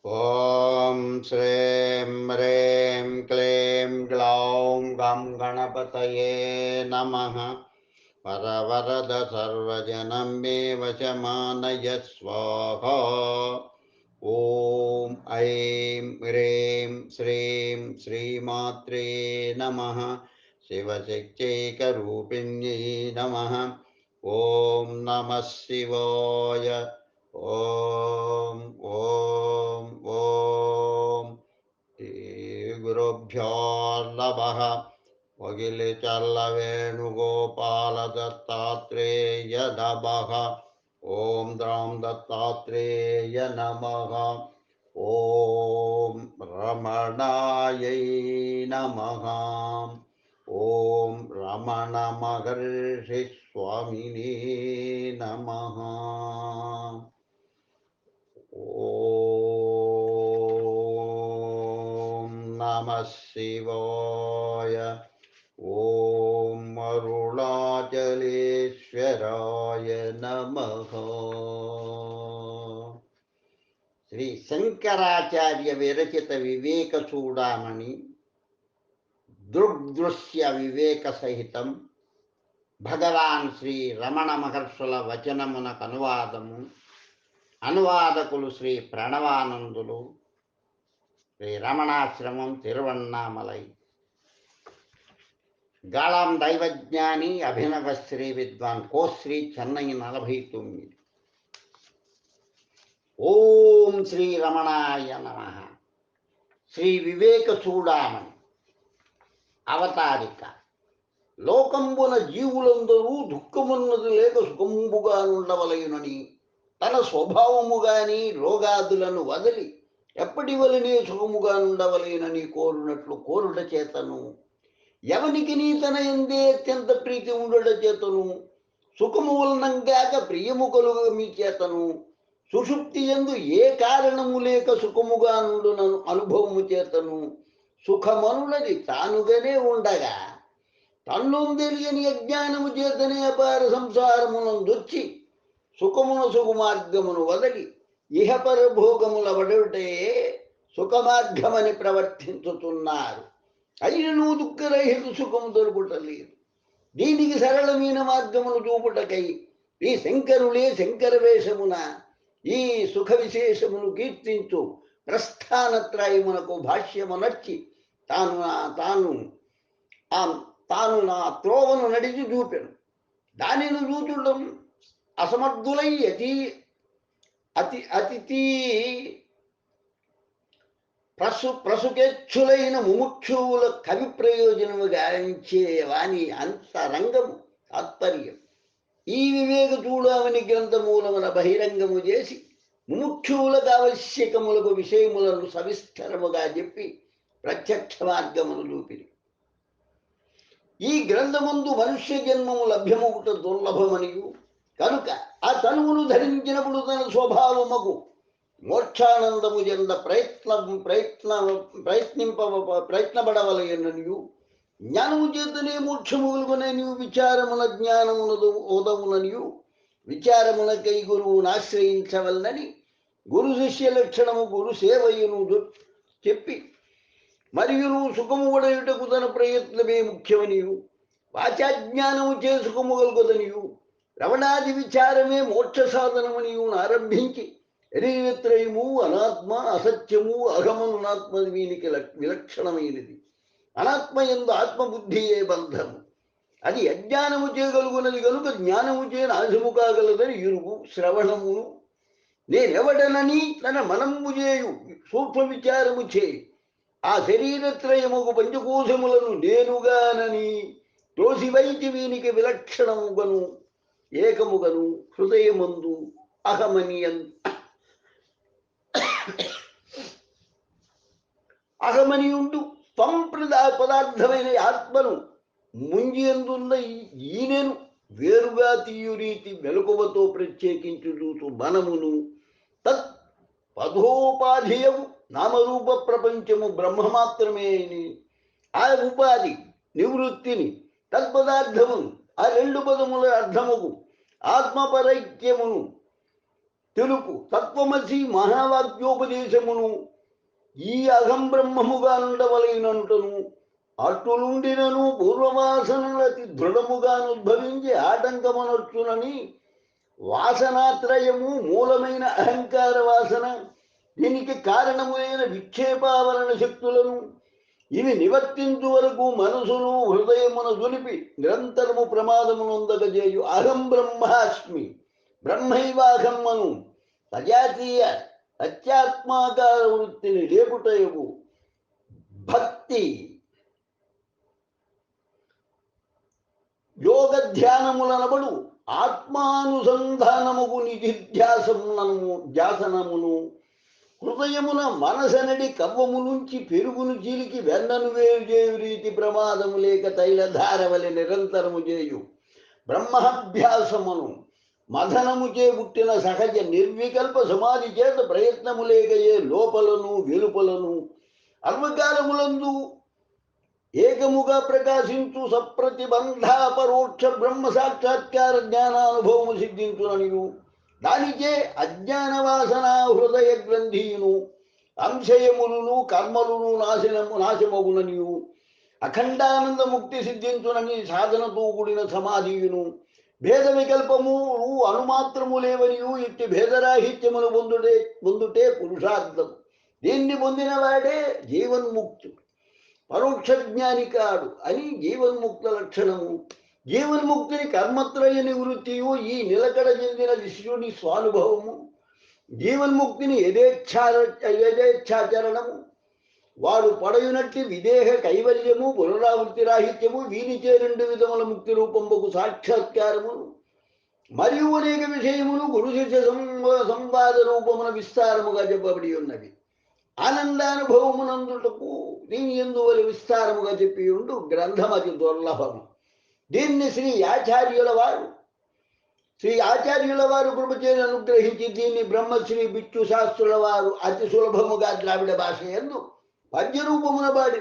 ఓం శ్రీం హ్రీం క్లీం గ్లౌం గం గణపతయే నమః. వరవరద సర్వజనం మే వశమానయ స్వాహా. ఓం ఐం హ్రీం శ్రీం శ్రీమాత్రే నమః. శివశక్త్యైకరూపిణ్యై నమః. ఓం నమః శివాయ. ఓం ఓం ఓం శ్రీ గురుభ్యో నమః. వగిలి చల్ల వేణుగోపాల దత్తాత్రేయ నమః. ఓం ద్రాం దత్తాత్రేయ నమః. ఓం రమణాయై నమః. ఓం రమణ మహర్షి స్వామినే నమః. ఓం నమః శివాయ. ఓం అరుణాచలేశ్వరాయ నమః. శ్రీ శంకరాచార్య విరచిత వివేక చూడామణి దృగ్దృశ్య వివేక సహితం భగవాన్ శ్రీ రమణ మహర్షుల వచనమునకు అనువాదము. అనువాదకులు శ్రీ ప్రణవానందులు, శ్రీ రమణాశ్రమం, తిరువన్నామలై. గాళం దైవజ్ఞాని అభినవ శ్రీ విద్వాన్ కోశ్రీ చెన్నై 49. ఓం శ్రీ రమణాయ నమః. శ్రీ వివేక చూడామణి అవతారిక. లోకంబున జీవులందరూ దుఃఖమున్నది లేక సుఖంబుగా నుండవలయునని తన స్వభావము గాని రోగాదులను వదిలి ఎప్పటి వలనే సుఖముగా నుండవలయునని కోరునట్లు కోరుట చేతను, ఎవనికి నీ తన ఎందే అత్యంత ప్రీతి ఉండుట చేతను, సుఖము వలనంగాక ప్రియము కలుగ మీ చేతను, సుషుప్తి యందు ఏ కారణము లేక సుఖముగా నుండునను అనుభవము చేతను, సుఖమనులది తానుగానే ఉండగా తన్ను తెలియని అజ్ఞానము చేతనే అపార సంసారమునందొచ్చి సుఖమున సుఖమార్గమును వదలి ఇహపర భోగముల వడుటే సుఖమార్గమని ప్రవర్తించుతున్నారు. అయినను దుఃఖరహిత సుఖము దొరుకుటలేదు. దీనికి సరళమైన మార్గమును చూపుటకై ఈ శంకరులే శంకర వేషమున ఈ సుఖ విశేషమును కీర్తించు ప్రస్థానత్రయమునకు భాష్యమునర్చి తాను నా త్రోవను నడిచి చూపెను. దానిని చూచడం అసమర్థులై అతిథి ప్రసుకేచ్ఛులైన ముముక్షువుల కవి ప్రయోజనము గావించే వాని అంతరంగము తాత్పర్యం ఈ వివేక చూడమని గ్రంథమూలమున బహిరంగము చేసి ముముక్షువులకు ఆవశ్యకములకు విషయములను సవిస్తరముగా చెప్పి ప్రత్యక్ష మార్గమును చూపిరి. ఈ గ్రంథమందు మనుష్య జన్మము లభ్యమగుట దుర్లభమనియు కనుక ఆ తనువును ధరించినప్పుడు తన స్వభావముకు మోక్షానందము చెంద ప్రయత్నపడవలయననియు, జ్ఞానము చేతనే మోక్షముగులుకొననియు, విచారమున జ్ఞానమునదు ఓదముననియు, విచారమునకై గురువును ఆశ్రయించవలనని గురు శిష్య లక్షణము గురు సేవయును చెప్పి, మరియును సుఖము వడయుటకు తన ప్రయత్నమే ముఖ్యమనియు, వాచాజ్ఞానము చే సుఖము కలుగదనియు, రమణాది విచారమే మోక్ష సాధనమనియు ఆరంభించి శరీరత్రయము అనాత్మ అసత్యము అహమనునాత్మ వీనికి విలక్షణమైనది. అనాత్మయందు ఆత్మబుద్ధియే బంధము. అది అజ్ఞానము చేయగలుగున్నది కనుక జ్ఞానము చే నాశము కాగలదని ఇరుగు శ్రవణమును నేనెవడనని తన మనము చేయు సూక్ష్మ విచారము చేయి ఆ శరీరత్రయముకు పంచకోశములను నేనుగానని తోసివైచి వీనికి విలక్షణముగను ఏకముగను హృదయమందు అహమనియుండు త్వం పదార్థమైన ఆత్మను ముంజియందున్న ఈనెను వేరుగా తీయు రీతి మెలకువతో ప్రత్యేకించు చూసు మనమును తత్ పదోపాధియము నామరూప ప్రపంచము బ్రహ్మమాత్రమే అని ఆ ఉపాధి నివృత్తిని తత్పదార్థమును ఆ రెండు పదముల అర్థముకు ఆత్మపరైక్యమును తెలుపు తత్వమసి మహావాక్యోపదేశమును ఈ అహం బ్రహ్మముగా నుండవలైనంటను అట్టులుండినను పూర్వవాసనలతి దృఢముగా ఉద్భవించి ఆటంకమనొచ్చునని వాసనాత్రయము మూలమైన అహంకార వాసన, దీనికి కారణమైన విక్షేపావరణ శక్తులను ఇవి నివర్తించు వరకు మనసును హృదయమున దులిపి నిరంతరము ప్రమాదమునందగజేయు అహం బ్రహ్మాస్మి బ్రహ్మైవాహమ్మను సజాతీయ అత్యాత్మాకార వృత్తిని లేపుటయగు భక్తి యోగ ధ్యానములనబడు ఆత్మానుసంధానముకు ధ్యాసనమును హృదయమున మనసనడి కవ్వము నుంచి పెరుగును చీలికి వెన్నను వేరు చేయు రీతి ప్రమాదము లేక తైలధారవలి నిరంతరము చేయు బ్రహ్మాభ్యాసమును మథనము చేపుట్టిన సహజ నిర్వికల్ప సమాధి చేత ప్రయత్నము లేకయే లోపలను వెలుపలను అల్పకాలములందు ఏకముగా ప్రకాశించు సప్రతిబంధ పరోక్ష బ్రహ్మ సాక్షాత్కార జ్ఞానానుభవము సిద్ధించుననియు దానిచే అజ్ఞానవాసన హృదయ గ్రంథియును అంశయములను కర్మలను నాశమగుననియు అఖండానంద ముక్తి సిద్ధించునని సాధనతో కూడిన సమాధియును భేద వికల్పము అనుమాత్రము లేవనియు ఇట్టి భేదరాహిత్యమును పొందుటే పురుషార్థం. దీన్ని పొందిన వాడే జీవన్ముక్తుడు. పరోక్ష జ్ఞాని కాడు అని జీవన్ముక్త లక్షణము. జీవన్ముక్తిని కర్మత్రయ నివృత్తియు ఈ నిలకడ చెందిన శిష్యుని స్వానుభవము. జీవన్ముక్తిని యథేచ్ఛాచరణము. వాడు పడయునట్టి విదేహ కైవల్యము పునరావృత్తి రాహిత్యము వీనిచే 2 విధముల ముక్తి రూపంబకు సాక్షాత్కారమును మరియు అనేక విషయములు గురు శిష్య సంవాద రూపమున విస్తారముగా చెప్పబడి ఉన్నవి. ఆనందానుభవమునందుటకు దీని ఎందువల్ల విస్తారముగా చెప్పి ఉండు గ్రంథమతి దుర్లభము. దీన్ని శ్రీ ఆచార్యుల వారు కృపచేని అనుగ్రహించి దీన్ని బ్రహ్మశ్రీ బిచ్చు శాస్త్రుల వారు అతి సులభముగా ద్రావిడ భాష యందు పద్య రూపమున బాడి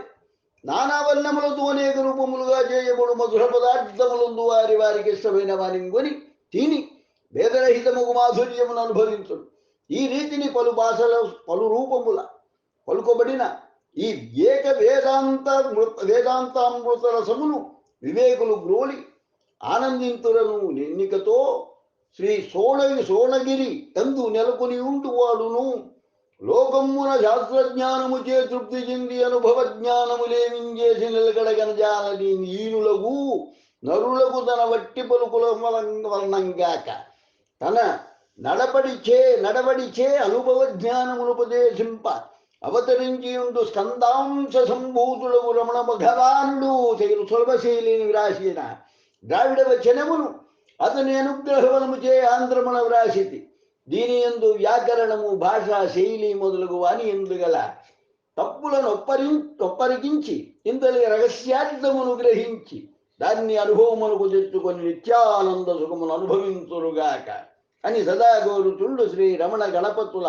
నానావర్ణములతో అనేక రూపములుగా చేయబడు మధుర పదార్థములందు వారికి ఇష్టమైన వారిని కొని తిని భేదరహితముకు మాధుర్యమును అనుభవించుడు. ఈ రీతిని పలు భాషల పలు రూపముల పలుకబడిన ఈ ఏక వేదాంతామృత రసమును వివేకులు గ్రోలి ఆనందింతులను ఎన్నికతో శ్రీ సోణగిరి ఎందు నెలకొని ఉంటువాడును లోకమున శాస్త్రజ్ఞానము చే తృప్తి చెంది అనుభవ జ్ఞానము లేవించేసి నిలకడగనజాలని ఈనులకు నరులకు తన వట్టి పలుకుల వలనంగాక తన నడబడిచే అనుభవ జ్ఞానమునుపదేశింప అవతరించి ఉండు స్కందాంశ సంభూతులకు రమణ భగవానుడు సులభశైలిని వ్రాసిన ద్రావిడ వచనమును అతని అనుగ్రహవనము చే ఆంధ్రమున వ్రాసితి. దీని యందు వ్యాకరణము భాషా శైలి మొదలగు వాని ఎందు గల తప్పులను ఒప్పరికించి ఇంతలి రహస్యార్థమును గ్రహించి దాన్ని అనుభవమునకు తెచ్చుకొని నిత్యానంద సుఖమును అనుభవించురుగాక అని సదా కోరుతుండు శ్రీ రమణ గణపతుల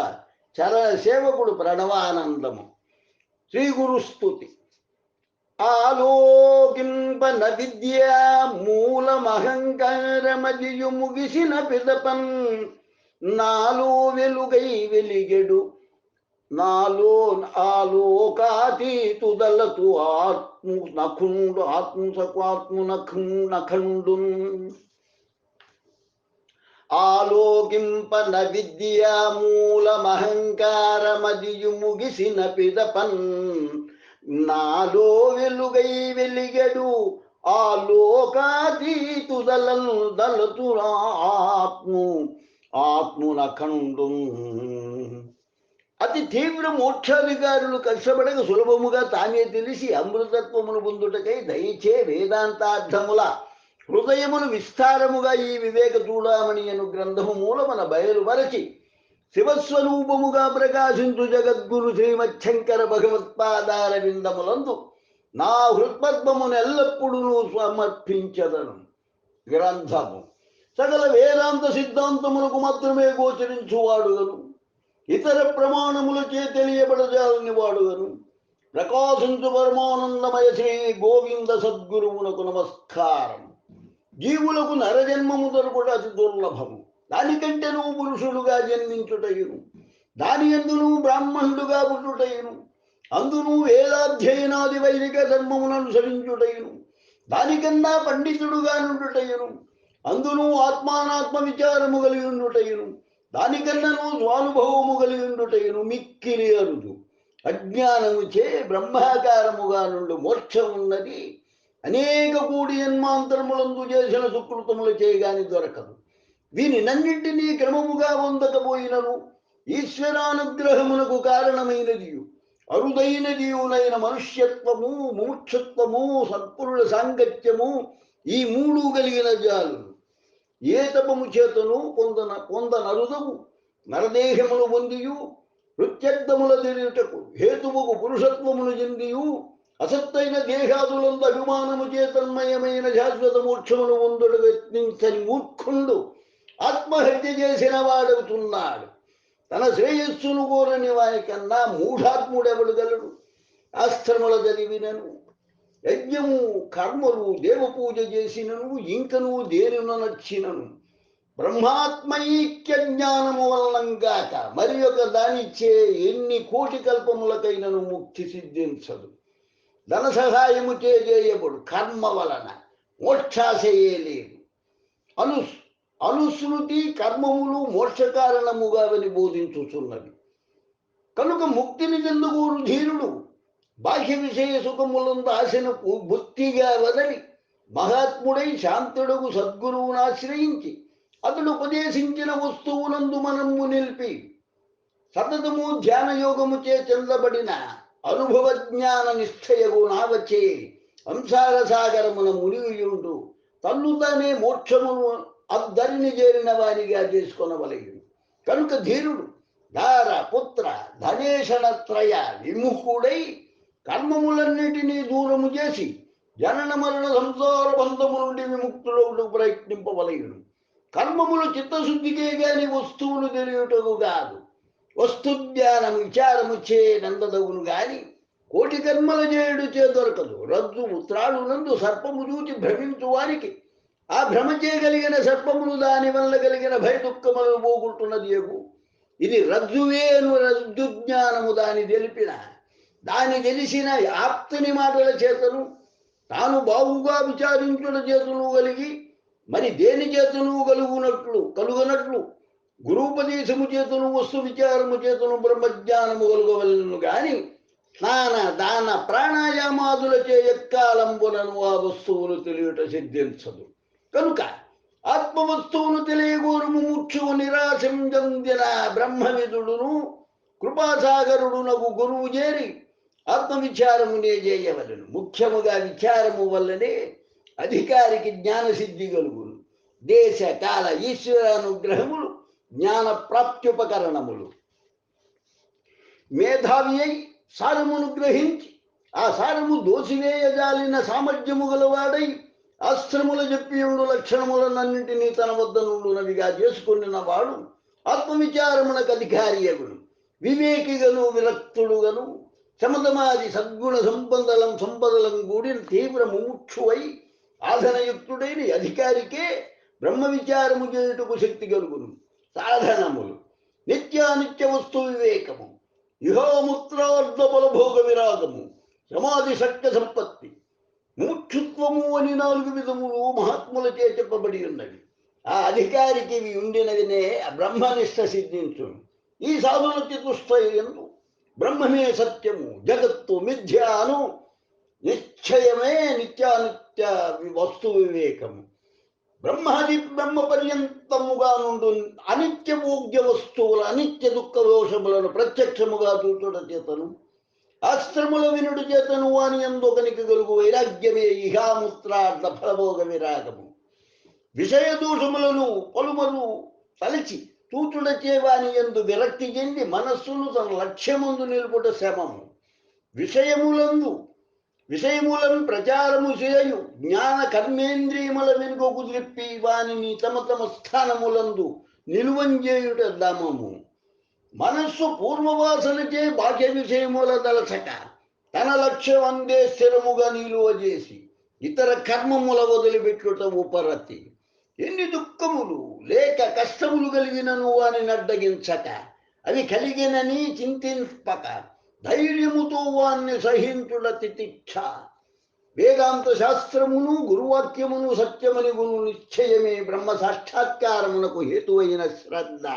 చరణ సేవకుడు ప్రణవానందము. శ్రీ గురుస్తుతి. ఆలోకింపన విద్యా మూలమహంకారమదియు ముగిసిన పిదపన్ నాలో వెలుగై వెలిగెడు నాలో ఆలోకాతీతుదలతు ఆత్మనఖండు ఆలోకింపన విద్యా మూలమహంకారమదియు ముగిసిన పిదపన్ నాలో వెలుగై వెలిగెడు ఆలోకాతీతుదలతు ఆత్మునఖండు. అతి తీవ్ర మోక్షాధికారులు కష్టపడక సులభముగా తానే తెలిసి అమృతత్వమును పొందుటకై దయచే వేదాంతార్థముల హృదయమును విస్తారముగా ఈ వివేక చూడామణి అను గ్రంథము మూలమున బయలుపరచి శివస్వరూపముగా ప్రకాశించు జగద్గురు శ్రీమచ్చంకర భగవత్పాదార విందములందు నా హృత్పద్మమును ఎల్లప్పుడూ సమర్పించదను. గ్రంథము సకల వేదాంత సిద్ధాంతములకు మాత్రమే గోచరించువాడుగను, ఇతర ప్రమాణములచే తెలియబడజాలని వాడుగను. ప్రకాశించు పరమానందమయ శ్రీ గోవింద సద్గురువునకు నమస్కారం. జీవులకు నరజన్మము దొరకట అతి దుర్లభము. దానికంటే నువ్వు పురుషుడుగా జన్మించుటయును, దాని యందు నువ్వు బ్రాహ్మణుడుగా పుట్టుటయును, అందును వేదాధ్యయనాది వైదిక ధర్మమును అనుసరించుటయును, దానికన్నా పండితుడుగా నుండుటయును, అందును ఆత్మానాత్మ విచారము కలిగి ఉండుటయును, దానికన్నను స్వానుభవము కలిగి ఉండుటయును మిక్కిలి అరుదు. అజ్ఞానముచే బ్రహ్మాకారముగా నుండి మోక్షం ఉన్నది అనేక కూడి జన్మాంతరములందు చేసిన సుకృతములు చేయగాని దొరకదు. వీనినన్నింటినీ క్రమముగా పొందకపోయినను ఈశ్వరానుగ్రహమునకు కారణమైనదియు అరుదైనదియునైన మనుష్యత్వము, ముముక్షత్వము, సత్పురుల సాంగత్యము, ఈ మూడు కలిగిన జాలు ఏ తపము చేతను పొందనరుదము. నరదేహములు పొందియు ప్రత్యర్థముల తెలియుటకు హేతువుకు పురుషత్వమును చెందియు అసత్తైన దేహాదులందు అభిమానము చేతన్మయమైన శాశ్వత మోక్షమును పొందుడు యత్నించని మూర్ఖుండు ఆత్మహత్య చేసిన వాడవుతున్నాడు. తన శ్రేయస్సును కోరని వానికన్నా మూఢాత్ముడెవడు గలడు? శాస్త్రముల చదివినను, యజ్ఞము కర్మలు దేవపూజ చేసినను, ఇంకను దేనిన నచ్చినను బ్రహ్మాత్మైక్య జ్ఞానము వలనంగాక మరి ఒక దానిచ్చే ఎన్ని కోటి కల్పములకైనను ముక్తి సిద్ధించదు. ధన సహాయము చేయబడు కర్మ వలన మోక్షాశయే లేదు. అనుస్మృతి కర్మములు మోక్షకారణముగావని బోధించుచున్నది. కనుక ముక్తిని చెందుకోరు ధీరుడు బాహ్య విషయ సుఖములందు ఆశను బుద్ధిగా వదలి మహాత్ముడై శాంతుడుగు సద్గురువును ఆశ్రయించి అతడు ఉపదేశించిన వస్తువునందు మనము నిలిపి సతతము ధ్యానయోగముచే చెందబడిన అనుభవ జ్ఞాన నిశ్చయగు నావచే సంసార సాగరమున మునిగియుండు తన్ను తానే మోక్షమును అద్దరిని చేరిన వారిగా చేసుకొనవలెను. కనుక ధీరుడు దార పుత్ర ధనేషణత్రయ విముఖుడై కర్మములన్నిటినీ దూరము చేసి జనన మరణ సంసార బంధము నుండి విముక్తులకు ప్రయత్నింపవలెను. కర్మములు చిత్తశుద్ధికే గాని వస్తువులు తెలియుటకు కాదు. వస్తుజ్ఞానం విచారము చే నందదవును గాని కోటి కర్మల చేయుడు చే దొరకదు. రజ్జువు త్రాడునందు సర్పము చూచి భ్రమించు వారికి ఆ భ్రమ చేయగలిగిన సర్పములు దాని వల్ల కలిగిన భయ దుఃఖములను పోగొట్టున్నది ఏగు. ఇది రజ్జువేను రజ్జు జ్ఞానము దాని తెలిపిన దాని తెలిసిన ఆప్తుని మాటల చేతను తాను బాగుగా విచారించుట చేతులు కలిగి మరి దేని చేతను కలుగునట్లు గురూపదేశము చేతును వస్తు విచారము చేతును బ్రహ్మజ్ఞానము కలుగవలను గాని స్నాన దాన ప్రాణాయామాదుల చే ఎక్కాలంబులను ఆ వస్తువులు తెలియట సిద్ధించదు. కనుక ఆత్మవస్తువును తెలియగోరు ముముక్షువు నిరాశం చెందిన బ్రహ్మవిదుడును కృపాసాగరుడునకు గురువు చేరి ఆత్మవిచారమునే చేయవలను. ముఖ్యముగా విచారము వల్లనే అధికారికి జ్ఞానసిద్ధి కలుగును. దేశ కాల ఈశ్వరానుగ్రహములు జ్ఞాన ప్రాప్త్యుపకరణములు. మేధావి అయి సారమును గ్రహించి ఆ సారము దోసివేయజాలిన సామర్థ్యము గలవాడై ఆశ్రముల చెప్పియుండు లక్షణములనన్నింటినీ తన వద్ద నుండునవిగా చేసుకున్న వాడు ఆత్మవిచారమునకు అధికారి అగును. వివేకిగను విరక్తుడుగను శమదమాది సద్గుణ సంపదలం కూడిన తీవ్ర ముముక్షువై సాధనయుక్తుడైన అధికారికే బ్రహ్మ విచారము చేయుటకు శక్తి కలుగును. సాధనములు నిత్యానిత్య వస్తు వివేకము, యుహోముత్రార్థ బలభోగ విరాగము, సమాధి సత్య సంపత్తి, ముముక్షుత్వము అని 4 విధములు మహాత్ములచే చెప్పబడి ఉన్నవి. ఆ అధికారికి ఇవి ఉండినవినే బ్రహ్మనిష్ట సిద్ధించును. ఈ సాధన చతుష్టయందు బ్రహ్మమే సత్యము, జగత్తు మిథ్యాను నిశ్చయమే నిత్యానిత్య వస్తు వివేకము. బ్రహ్మాది బ్రహ్మ పర్యంతముగా నుండు అనిత్య భోగ్య వస్తువుల అనిత్య దుఃఖ దోషములను ప్రత్యక్షముగా చూచుట చేతను ఆశ్రముల వినుడు చేతను వాని యందు ఒకనికి కలుగు వైరాగ్యమే ఇహాముత్రార్థ ఫలభోగ విరాగము. విషయ దోషములను పలుమలు తలచి చూచుడచే వాని యందు విరక్తి చెంది మనస్సును తన లక్ష్యమందు నిలుపుట శ్రమము. విషయములను ప్రచారము చేయు జ్ఞాన కర్మేంద్రియముల వెనుకకు త్రిప్పి వానిని తమ స్థానములందు నిలువంజేయుట దమము. మనస్సు పూర్వవాసనచే బాహ్య విషయముల దలచక తన లక్ష్యం అందే స్థిరముగా నిలువ చేసి ఇతర కర్మముల వదిలిపెట్టుట ఉపరతి. ఎన్ని దుఃఖములు లేక కష్టములు కలిగినను వాని అడ్డగించక అవి కలిగినని చింతింపక ధైర్యముతో వాన్ని సహించుట తితిక్ష వేదాంత శాస్త్రమును గురువాక్యమును సత్యమని గును నిశ్చయమే బ్రహ్మ సాక్షాత్కారమునకు హేతువైన శ్రద్ధ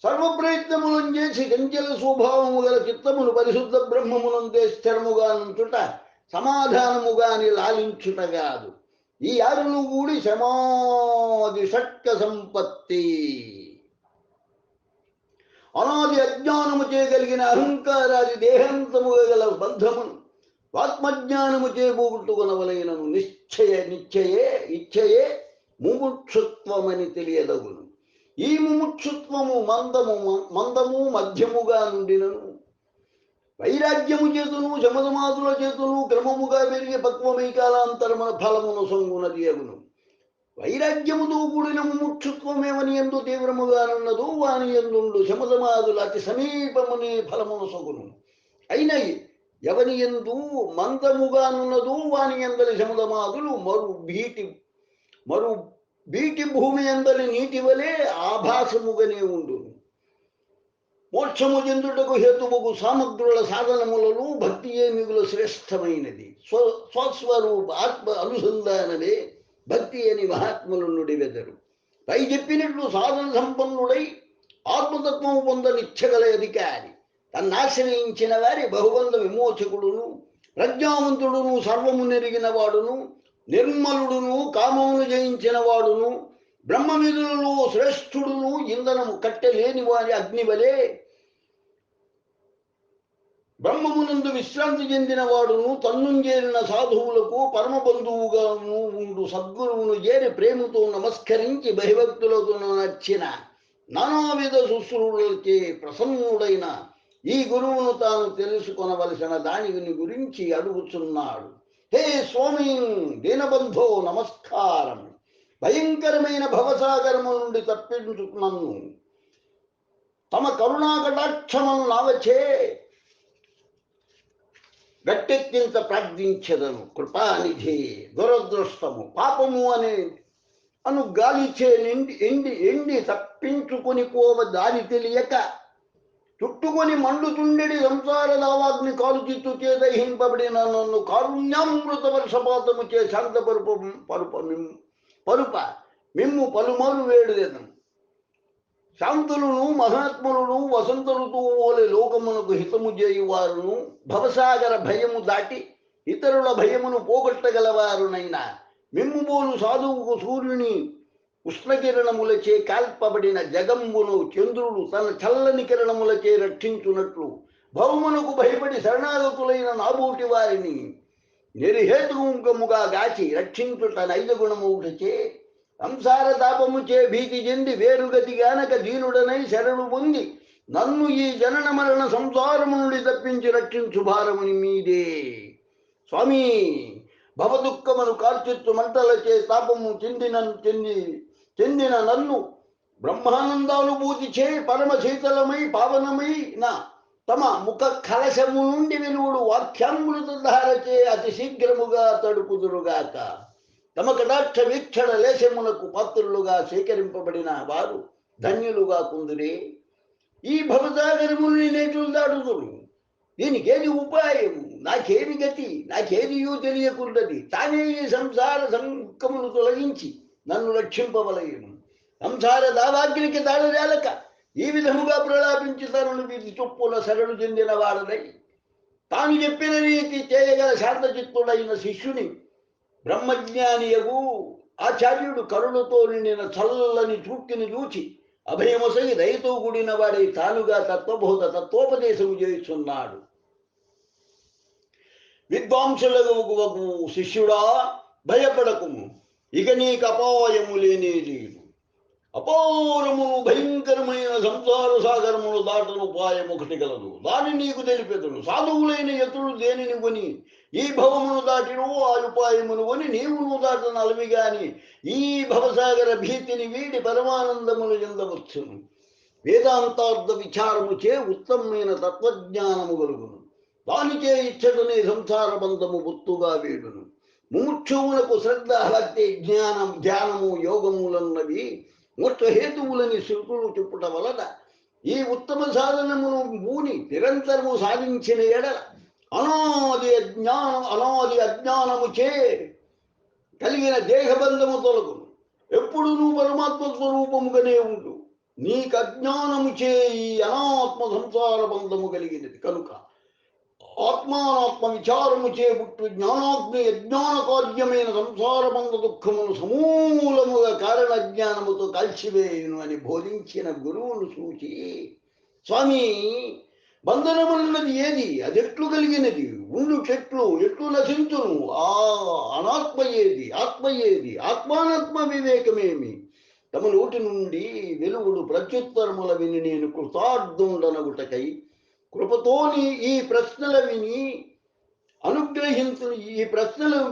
సర్వప్రయత్నములను చేసి చంచల స్వభావము గల చిత్తమును పరిశుద్ధ బ్రహ్మమునందే స్థిరముగా నుంచుట సమాధానముగాని లాలించుట కాదు ఈ ఆరును కూడి సమాధి షట్క సంపత్తి అనాది అజ్ఞానము చేయగలిగిన అహంకారాది దేహాంతముగా గల బంధమును ఆత్మజ్ఞానము చేకూర్చుకొనవలైనను ఇచ్చయే ముముక్షుత్వమని తెలియదగును ఈ ముముక్షుత్వము మందము మధ్యముగా నుండినను వైరాగ్యము చేతును శమధమాదుల చేతును క్రమముగా పెరిగి పక్వమై కాలాంతరమున ఫలమును సొంగునది అగును వైరాగ్యముతో కూడిన ముముక్షుత్వమేమని ఎందు తీవ్రముగానున్నదో వాని ఎందుండు శమధమాదుల అతి సమీపముని ఫలమును సొగును అయిన ఎవని ఎందు మందముగానున్నదో వాని ఎందలి శమధమాదులు మరు బీటి భూమి ఎందలి నీటి వలె ఆభాసముగానే ఉండును మోక్షము చెందుటకు హేతువుకు సామగ్రుల సాధనములలో భక్తియే మిగులు శ్రేష్టమైనది స్వస్వరూప ఆత్మ అనుసంధానమే భక్తి అని మహాత్ములు నుడివెదరు పై చెప్పినట్లు సాధన సంపన్నుడై ఆత్మతత్వము పొందనిచ్చగల అధికారి తన్నాశ్రయించిన వారి బహుబంధ విమోచకుడును ప్రజ్ఞావంతుడును సర్వము నెరిగిన వాడును నిర్మలుడును కామమును జయించిన వాడును బ్రహ్మవిధులలో శ్రేష్ఠుడును ఇంధనము కట్టెలేని వారి అగ్నివలే బ్రహ్మమునందు విశ్రాంతి చెందిన వాడును తన్నుంజేరిన సాధువులకు పరమబంధువుగాను ఉండు సద్గురువును చేరి ప్రేమతో నమస్కరించి భయభక్తులతో నచ్చిన నానావిధ శుశ్రూషలచే ప్రసన్నుడైన ఈ గురువును తాను తెలుసుకొనవలసిన దానిని గురించి అడుగుతున్నాడు. హే స్వామి దీనబంధో నమస్కారం. భయంకరమైన భవసాగరము నుండి తప్పించుకున్నాను. తమ కరుణాకటాక్షమును నావచే గట్టెక్కింత ప్రార్థించెదను. కృపానిధి దురదృష్టము పాపము అను గాలిచే ఎండి తప్పించుకొని పోవ దారి తెలియక చుట్టుకొని మండుతుండెడి సంసార దావాగ్ని కాలు చిత్తు చే దహింపబడిన నన్ను కారుణ్యామృత వర్షపాతము చే పరుప మిమ్ము పలుమారు వేడుదెదను. శాంతులను మహాత్ములను వసంత ఋతువు వలె లోకమునకు హితము చేయువారును భవసాగర భయము దాటి ఇతరుల భయమును పోగొట్టగలవారునైనా మిమ్ము పోలు సాధువుకు సూర్యుని ఉష్ణకిరణములచే కాల్పబడిన జగంబును చంద్రుడు తన చల్లని కిరణములచే రక్షించున్నట్లు భౌమునకు భయపడి శరణాగతులైన నాబోటి వారిని నిర్హేతుముగా గాచి రక్షించుట నైజగుణముచే సంసార తాపముచే భీతి చెంది వేరుగతి గానక దీనుడనై శరణు పొంది నన్ను ఈ జనన మరణ సంసారము నుండి తప్పించి రక్షించు భారముని మీదే. స్వామి భవదుఃఖమును కార్చెత్తు మంటలచే తాపము చెందిన నన్ను బ్రహ్మానందానుభూతి చే పరమ శీతలమై పావనమై నా తమ ముఖ కలశము నుండి వెలువడు వాక్యామృత ధారచే అతి శీఘ్రముగా తడుపుదురుగాక. తమ కటాక్ష వీక్షణ లేశమునకు పాత్రులుగా సేకరింపబడిన వారు ధన్యులుగా కుందురే. ఈ భవసాగరముని నేట్లు దాడుదురు. దీనికేది ఉపాయము? నాకేమి గతి? నాకేదియూ తెలియకుండది. తానే ఈ సంసార సంకమును తొలగించి నన్ను రక్షింపవలయను. సంసార దావాగ్నికి తాళరేలక ఈ విధముగా ప్రలాపించి తనను వీధి చొప్పుల శరణు చెందిన వాడనై తాను చెప్పిన రీతి చేయగల శాంతచిత్తుడైన శిష్యుని బ్రహ్మజ్ఞానియగు ఆచార్యుడు కరుణతో నిండిన చల్లని చూక్తిని చూచి అభయమసై దయతో కూడిన వాడే తానుగా తత్వోపదేశము చేస్తున్నాడు. విద్వాంసులకు శిష్యుడా భయపడకుము, ఇక నీకు అపాయము లేనే లేదు. అపారమును భయంకరమైన సంసార సాగరమును దాటను ఉపాయం ఒకటి గలదు, దాని నీకు తెలిపెదను. సాధువులైన యతులు దేనిని కొని ఈ భవమును దాటినో ఆ ఉపాయమును కొని నీవును దాటను అలవి గాని ఈ భవసాగర భీతిని వీడి పరమానందమును చెందవచ్చును. వేదాంతార్థ విచారము చే ఉత్తమమైన తత్వజ్ఞానము కలుగును. దానిచే ఇచ్చటనే సంసార బంధము బొత్తుగా వీడును. ముముక్షువులకు శ్రద్ధ భక్తి జ్ఞానము యోగములన్నవి మోక్ష హేతువులని శృతులు చెప్పుట వలన ఈ ఉత్తమ సాధనమును భూని నిరంతరము సాధించిన ఎడల అనాది అజ్ఞానము చే కలిగిన దేహబంధము తొలగును. ఎప్పుడు నువ్వు పరమాత్మ స్వరూపముగానే ఉంటూ నీకు అజ్ఞానము చే ఈ అనాత్మ సంసార బంధము కలిగినది కనుక ఆత్మానాత్మ విచారము చేపుట్టు జ్ఞానాగ్ని అజ్ఞాన కార్యమైన సంసార బంధ దుఃఖమును సమూలముగా కారణ జ్ఞానముతో కాల్చివేయును అని బోధించిన గురువును చూచి, స్వామి బంధనమున్నది ఏది, అది ఎట్లు కలిగినది, ఉండు చెట్లు ఎట్లు నశించును, ఆ అనాత్మ ఏది, ఆత్మ ఏది, ఆత్మానాత్మ వివేకమేమి, తమ నోటి నుండి వెలుగుడు ప్రత్యుత్తరముల విని నేను కృతార్థుండనగుటకై కృపతోని ఈ ప్రశ్నలు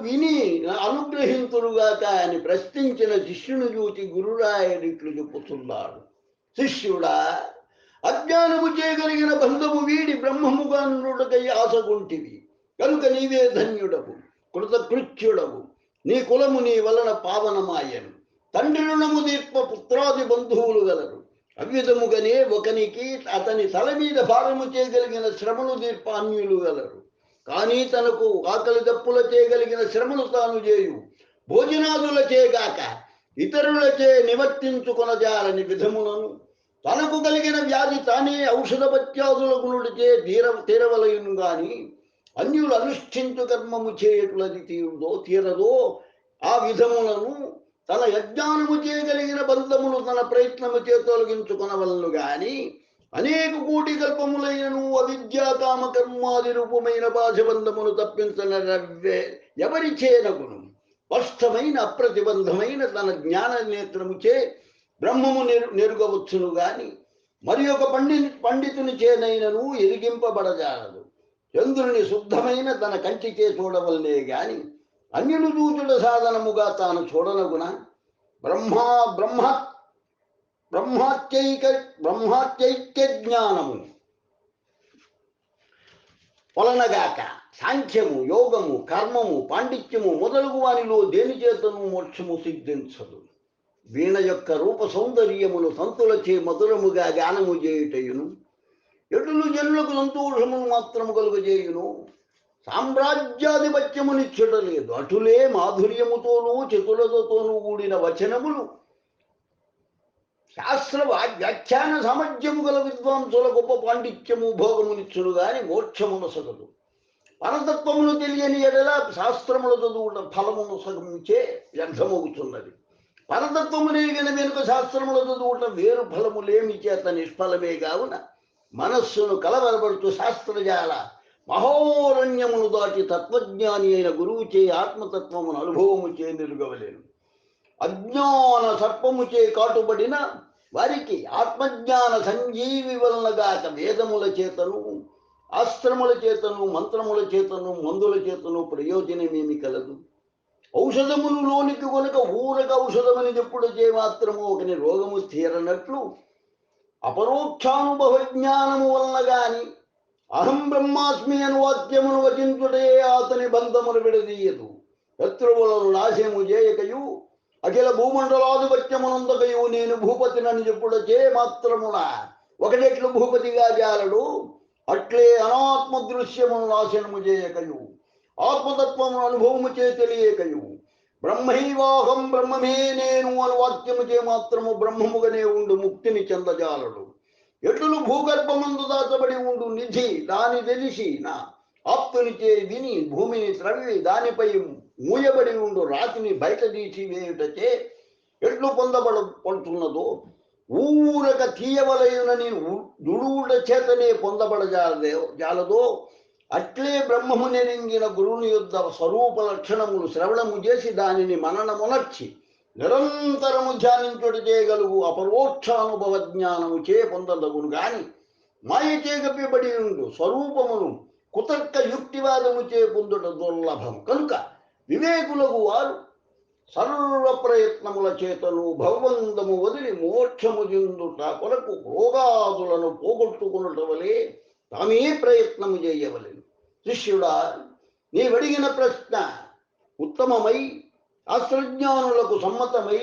విని అనుగ్రహింతురుగాక అని ప్రశ్నించిన శిష్యుని చూచి గురురాయడిట్లు చెప్పుతున్నాడు. శిష్యుడా, అజ్ఞానము చేయగలిగిన బంధము వీడి బ్రహ్మముగా నుండుటకై ఆశగుంటివి కనుక నీవే ధన్యుడవు, కృతకృత్యుడవు. నీ కులము నీ వలన పావనమాయను. తండ్రి రుణము దీర్ప పుత్రాది బంధువులు గలరు. అవ్విధముగానే ఒకనికి అతని తల మీద భారము చేయగలిగిన శ్రమను దీర్ప అన్యులు గలరు. కానీ తనకు ఆకలి దప్పుల చేయగలిగిన శ్రమను తాను చేయు భోజనాదుల చేయగాక ఇతరులచే నివర్తించుకొనజాలని విధములను తనకు కలిగిన వ్యాధి తానే ఔషధపత్యాదుల గుణుడిచే తీరవలయును గాని అన్యులు అనుష్ఠించు కర్మము చేయటులది తీరదో ఆ విధములను తన యజ్ఞానము చేయగలిగిన బంధమును తన ప్రయత్నము చే తొలగించుకొనవలను గాని అనేక కోటి కల్పములైనను అవిద్యా కామ కర్మాది రూపమైన బాధబంధమును తప్పించనరవ్వే ఎవరి చేనగును. స్పష్టమైన అప్రతిబంధమైన తన జ్ఞాన నేత్రముచే బ్రహ్మము నెరుగవచ్చును గాని మరి ఒక పండితుని చేనైనను ఎరిగింపబడజాలదు. చంద్రుని శుద్ధమైన తన కంటిచే చూడవలనే గాని అన్యులు చూచుట సాధనముగా తాను చూడనగున. బ్రహ్మాత్యైక్య జ్ఞానము వలనగాక సాంఖ్యము, యోగము, కర్మము, పాండిత్యము మొదలగు వానిలో దేని చేతను మోక్షము సిద్ధించదు. వీణ యొక్క రూప సౌందర్యమును సంతులచే మధురముగా గానము చేయుటయును ఎటులు జనులకు సంతోషమును మాత్రము కలుగజేయును. సామ్రాజ్యాధిపత్యమునిచ్చటలేదు. అటులే మాధుర్యముతోనూ చతురతతోనూ కూడిన వచనములు శాస్త్ర వ్యాఖ్యాన సామర్థ్యము గల విద్వాంసుల గొప్ప పాండిత్యము భోగమునిచ్చును గాని మోక్షమును సగదు. పరతత్వమును తెలియని ఎడల శాస్త్రముల చదువుట ఫలమును సగమించే వ్యర్థమవుతున్నది. పరతత్వమునేగిన వెనుక శాస్త్రముల చదువుట వేరు ఫలములేమి చేత నిష్ఫలమే కావున మనస్సును కలవరపడుతూ శాస్త్రజాల మహోరణ్యమును దాటి తత్వజ్ఞాని అయిన గురువుచే ఆత్మతత్వమును అనుభవము చే నిరుగవలేను. అజ్ఞాన సర్పముచే కాటుబడిన వారికి ఆత్మజ్ఞాన సంజీవి వలనగాక వేదముల చేతను, ఆశ్రముల చేతను, మంత్రముల చేతను, మందుల చేతను ప్రయోజనమేమి కలదు. ఔషధములు లోనికి కొనక ఊరక ఔషధమని చెప్పుడచే మాత్రము ఒకని రోగము తీరనట్లు అపరోక్షానుభవ జ్ఞానము వలన గాని అహం బ్రహ్మాస్మి అను వాక్యమును వచించుటే అతని బంధమును విడదీయదు. శత్రువులను నాశము చేయకయు అఖిల భూమండలాధిపత్యమునందకయు నేను భూపతినని చెప్పుడచే మాత్రమున ఒకడెట్లు భూపతిగా జాలడు అట్లే అనాత్మ దృశ్యమును నాశనము చేయకయు ఆత్మతత్వమును అనుభవము చే తెలియకయు బ్రహ్మైవాహం బ్రహ్మమే నేను అను వాక్యము చే మాత్రము బ్రహ్మముగానే ఉండు ముక్తిని చెందజాలడు. ఎట్లు భూగర్భమందు దాచబడి ఉండు నిధి దాని తెలిసి నా ఆప్తునిచే విని భూమిని త్రవ్వి దానిపై మూయబడి ఉండు రాతిని బయట తీసి వేయుటచే ఎట్లు పొందబడుతున్నదో ఊరక తీయవలయునని దుడువుట చేతనే పొందబడజాలదో అట్లే బ్రహ్మము నెరింగిన గురువుని యొద్ద స్వరూప లక్షణములు శ్రవణము చేసి దానిని మననమునర్చి నిరంతరము ధ్యానించుట చేయగలుగు అపరోక్షానుభవ జ్ఞానము చే పొందదగును గాని మాయ చేగప్యబడి ఉండు స్వరూపమును కుతర్క యుక్తివాదము చే పొందుట దుర్లభం. కనుక వివేకులకు వారు సర్వ ప్రయత్నముల చేతను భగవంతము వదిలి మోక్షము చెందుట కొరకు రోగాదులను పోగొట్టుకున్నట వలె తామే ప్రయత్నము చేయవలెను. శిష్యుడా, నీవడిగిన ప్రశ్న ఉత్తమమై శాస్త్రజ్ఞానులకు సమ్మతమై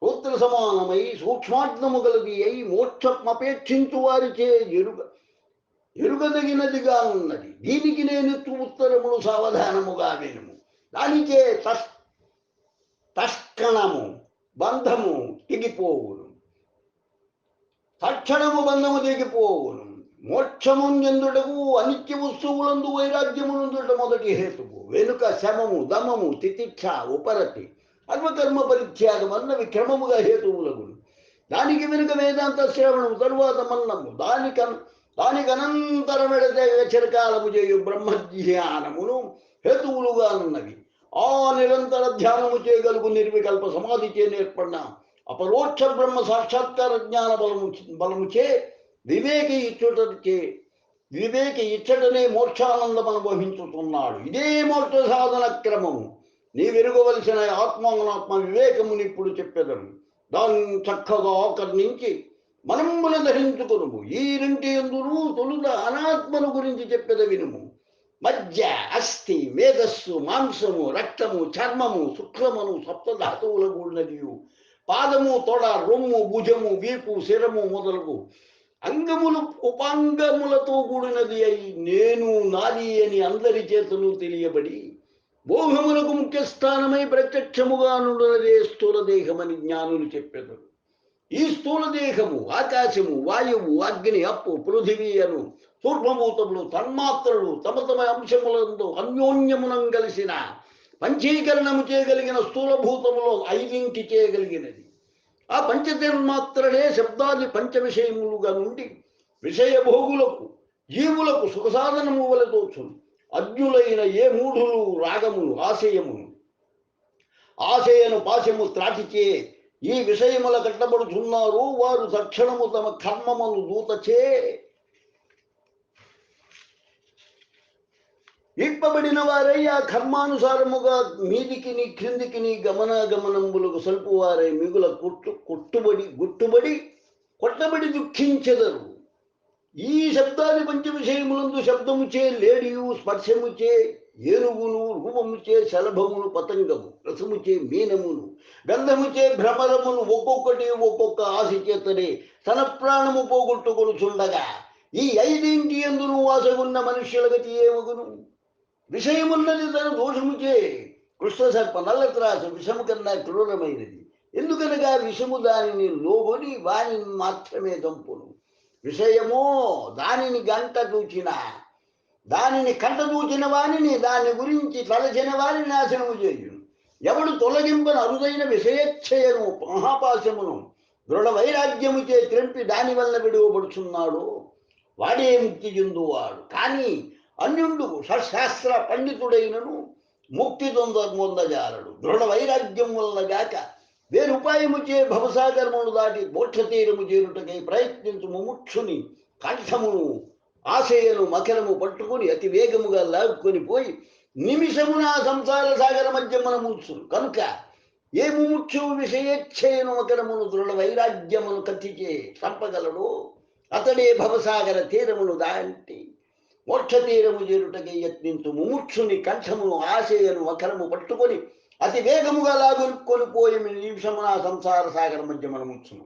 స్తోత్ర సమానమై సూక్ష్మార్థము కలిగి అయి మోక్షమపేక్షించు వారిచే ఎరుగదగినదిగా ఉన్నది. దీనికి నేను ఉత్తరములు సావధానముగా వినుము. దానిచే తక్షణము బంధము తెగిపోవును, తక్షణము బంధము తెగిపోవును. మోక్షముందుటకు అనిత్య వస్తువులందు వైరాగ్యమునందుట మొదటి హేతువు. వెనుక శమము, దమము, తితిక్ష, ఉపరతి, అల్పకర్మ పరిత్యాగం అన్నవి క్రమముగా హేతువులగును. దానికి వెనుక వేదాంత శ్రవణము, తరువాత మన్నము, దానికనంతరమెడతే చిరకాలము చేయు బ్రహ్మజ్ఞానమును హేతువులుగా ఉన్నవి. ఆ నిరంతర ధ్యానము చేయగలుగు నిర్వికల్ప సమాధిచే నేర్పడిన అపరోక్ష బ్రహ్మ సాక్షాత్కార జ్ఞాన బలముచే వివేకి ఇచ్చటనే మోక్షానందం అనుభవించుతున్నాడు. ఇదే మోక్ష సాధన క్రమము. నీ వెరుగవలసిన ఆత్మానాత్మ వివేకముని ఇప్పుడు చెప్పెదను. దాన్ని చక్కగా ఆకర్ణించి మనమున ధరించుకొనుము. ఈ రెంటి యందును తొలుత అనాత్మను గురించి చెప్పెద వినుము. మధ్య, అస్థి, మేధస్సు, మాంసము, రక్తము, చర్మము, శుక్లమును సప్తధాతువుల కూడినదియు, పాదము, తొడ, రొమ్ము, భుజము, వీపు, శిరము మొదలగు అంగములు ఉపాంగములతో కూడినది అయి నేను నాది అని అందరి చేతులు తెలియబడి మోహములకు ముఖ్య స్థానమై ప్రత్యక్షముగా నుండునదే స్థూల దేహమని జ్ఞానులు చెప్పెదరు. ఈ స్థూల దేహము ఆకాశము, వాయువు, అగ్ని, అప్పు, పృథివీ అను సూక్ష్మభూతములు తన్మాత్రలు తమ తమ అంశములందు అన్యోన్యమునం కలిసిన పంచీకరణము చేయగలిగిన స్థూలభూతములో 5 చేయగలిగినది. ఆ పంచతన్మాత్రలే శబ్దాది పంచ విషయములుగా నుండి విషయభోగులకు జీవులకు సుఖసాధనము వలె తోచును. అజ్ఞులైన ఏ మూఢులు రాగమును ఆశయను పాశము త్రాటిచే ఈ విషయముల కట్టబడుతున్నారు. వారు తక్షణము తమ కర్మమును దూతచే ఇప్పబడిన వారై ఆ కర్మానుసారముగా మీదికి క్రిందికి గమనాగమనంబులకు సల్పు వారై మిగుల కొట్టబడి దుఃఖించెదరు. ఈ శబ్దాది పంచ విషయములందు శబ్దముచే లేడియు, స్పర్శముచే ఏనుగును, రూపముచే శలభమును, పతంగము, రసముచే మీనమును, గంధముచే భ్రమరమును ఒక్కొక్కటి ఒక్కొక్క ఆశ చేతనే తన ప్రాణము పోగొట్టుకొనుచుండగా ఈ 5 యందును వాసగున్న మనుష్యుల గతి ఏమగును? విషయమున్నది తన దోషముచే కృష్ణ సర్ప నల్లత్రాసు విషము కన్నా క్రూరమైనది. ఎందుకనగా విషము దానిని లోబడి వానిని మాత్రమే దంపును. విషయమో దానిని కంట దూచిన వానిని, దాని గురించి తలచిన వారిని నాశనము చేయును. ఎవడు తొలగింపని అరుదైన విషయచ్ఛయను మహాపాశమును దృఢ వైరాగ్యముచే త్రెంపి దాని వల్ల విడువబడుచున్నాడు వాడే ముక్తి చెందువాడు. కానీ అన్యుండు షట్శాస్త్ర పండితుడైనను ముక్తి పొందజాలడు. దృఢ వైరాగ్యం వల్ల గాక వేరుపాయముచే భవసాగరమును దాటి మోక్ష తీరము చేరుటకై ప్రయత్నించు ముముక్షుని కంఠమును ఆశయను మకరము పట్టుకుని అతి వేగముగా లాక్కొని పోయి నిమిషమున సంసార సాగర మధ్యమున ముంచును. కనుక ఏ ముముక్షు విషయేచ్ఛయను మకరమును దృఢ వైరాగ్యమును కత్తిచే చంపగలడో అతడే భవసాగర తీరమును దాటి మోక్ష తీరము చేరుటకై యత్నించు ముముక్షుని కంఠమును ఆశయను మకరము పట్టుకొని అతి వేగముగా లాగుకొని పోయి నిమిషమున సంసార సాగర మధ్యమున ముంచును.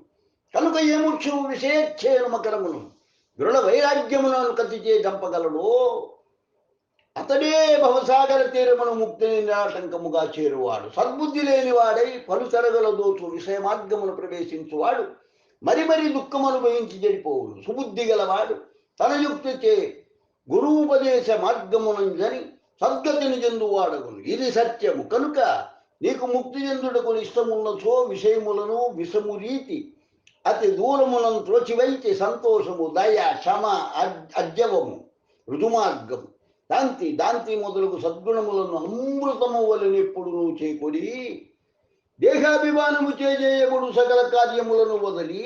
కనుక ఏ ముక్షు విషయేచ్ఛయను మకరమును దృఢ వైరాగ్యములను కత్తిచే చంపగలడో అతడే భవసాగర తీరమును ముక్తిని నిరాటంకముగా చేరువాడు. సద్బుద్ధి లేనివాడై పలుతరగల దోచు విషయ మార్గమును ప్రవేశించువాడు మరి దుఃఖం అనుభవించి చెడిపోవుడు. సుబుద్ధి గలవాడు తన యుక్తిచే గురూపదేశ మార్గమునంజని సద్గతిని చెందువాడగును. ఇది సత్యము. కనుక నీకు ముక్తి చెందుటకు ఇష్టమున్నచో విషయములను విషము రీతి అతి దూరములను త్రోచివైచి సంతోషము, దయ, క్షమ, అర్జవము, ఋజుమార్గము, దాంతి మొదలగు సద్గుణములను అమృతము వలనెప్పుడు నువ్వు చేకొడి దేహాభిమానము చేయబడు సకల కార్యములను వదలి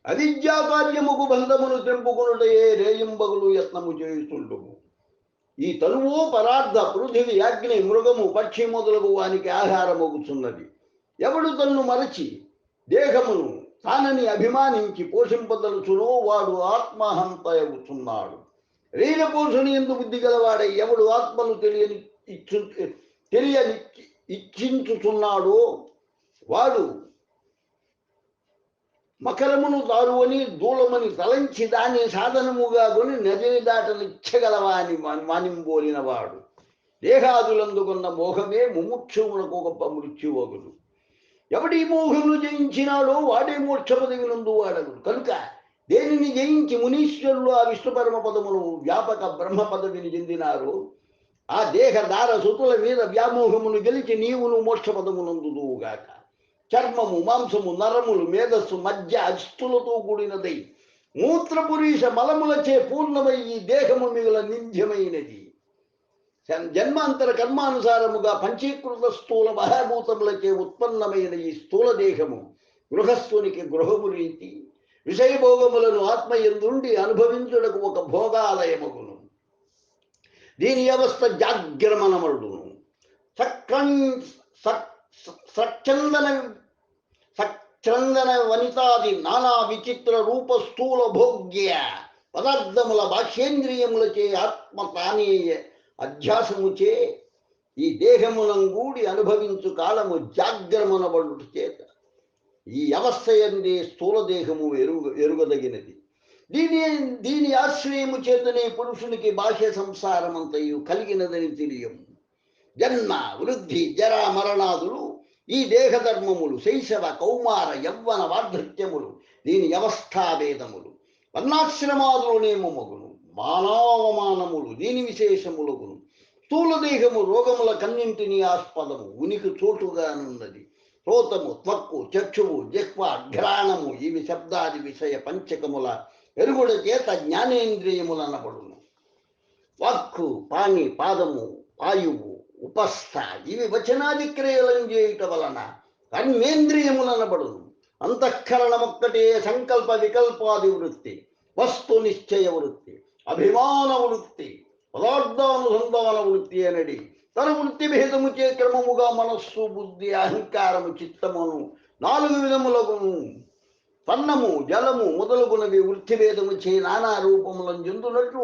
అవిద్యా కార్యముకు బంధమును తెంపుకొనుటయే రేయింబగులు యత్నము చేయుచుండుము. ఈ తనువు పరార్థ పృథివి, అగ్ని, మృగము, పక్షి మొదలగు వానికి ఆహారమగుచున్నది. ఎవడు తన్ను మరచి దేహమును తానని అభిమానించి పోషింపదలుచునో వాడు ఆత్మహంతయగుచున్నాడు. రీలపోషుని ఎందు బుద్ధి గలవాడై ఎవడు ఆత్మను తెలియని ఇచ్చించుచున్నాడో వాడు మకరమును దారువని దూలమని తలంచి దాన్ని సాధనముగా కొని నదిని దాటనిచ్చగలవా అని మానింబోలిన వాడు. దేహాదులందుకున్న మోహమే ముముక్షువునకు గొప్ప మృత్యువగుడు. ఎవడి మోహమును జయించినాడో వాడే మోక్ష పదవి నందు వాడడు. కనుక దేనిని జయించి మునీశ్వరులు ఆ విష్ణు పరమ పదమును వ్యాపక బ్రహ్మ పదవిని చెందినారో ఆ దేహ దార సుతుల మీద వ్యామోహమును గెలిచి నీవును మోక్ష పదమునందుదువుగాక. చర్మము, మాంసము, నరములు, మేధస్సు, మధ్య అస్థులతో కూడినదై మూత్రపురీష మలములచే పూర్ణమై ఈ దేహము మిగుల నింద్యమైనది. జన్మాంతర కర్మానుసారముగా పంచీకృత స్థూల మహాభూతములచే ఉత్పన్నమైన ఈ స్థూల దేహము గృహస్థునికి గృహము రీతి విషయభోగములను ఆత్మయందుండి అనుభవించుటకు ఒక భోగాలయమగును. దీని అవస్థ జాగ్రమనమరుడును. సక్చందన వనితాది నానా విచిత్ర రూప స్థూల భోగ్య పదార్థముల బాహ్యేంద్రియములచే ఆత్మ తానేయ అధ్యాసముచే ఈ దేహమునంగూడి అనుభవించు కాలము జాగ్రమనబడుట చేత ఈ అవస్థయందే స్థూల దేహము ఎరుగదగినది. దీని ఆశ్రయము చేతనే పురుషునికి బాహ్య సంసారమంతయు కలిగినదని తెలియము. జన్మ, వృద్ధి, జర, మరణాదులు ఈ దేహధర్మములు, శైశవ, కౌమార, యవ్వన, వార్ధక్యములు దీని అవస్థాభేదములు. వర్ణాశ్రమాదులు నేమమగును. మానవమానములు దీని విశేషములగును. స్థూల దేహము రోగముల కన్నింటిని ఆస్పదము, ఉనికి చోటుగానున్నది. శ్రోతము, త్వక్కు, చక్షువు, జిహ్వ, ఘ్రాణము ఇవి శబ్దాది విషయ పంచకముల ఎరుగుడ చేత జ్ఞానేంద్రియములనబడును. వాక్కు, పాణి, పాదము, వాయువు, ఉపస్థ ఇవి వచనాది క్రియలను చేయుట వలన కర్మేంద్రియములనబడును. అంతఃకరణమొక్కటే సంకల్ప వికల్పాది వృత్తి, వస్తు నిశ్చయ వృత్తి, అభిమాన వృత్తి, పదార్థానుసంధాన వృత్తి అనడి తన వృత్తి భేదము చే క్రమముగా మనస్సు, బుద్ధి, అహంకారము, చిత్తమును 4 విధములగును. పన్నము, జలము మొదలుగునవి వృత్తిభేదము చే నానా రూపములను చెందునట్లు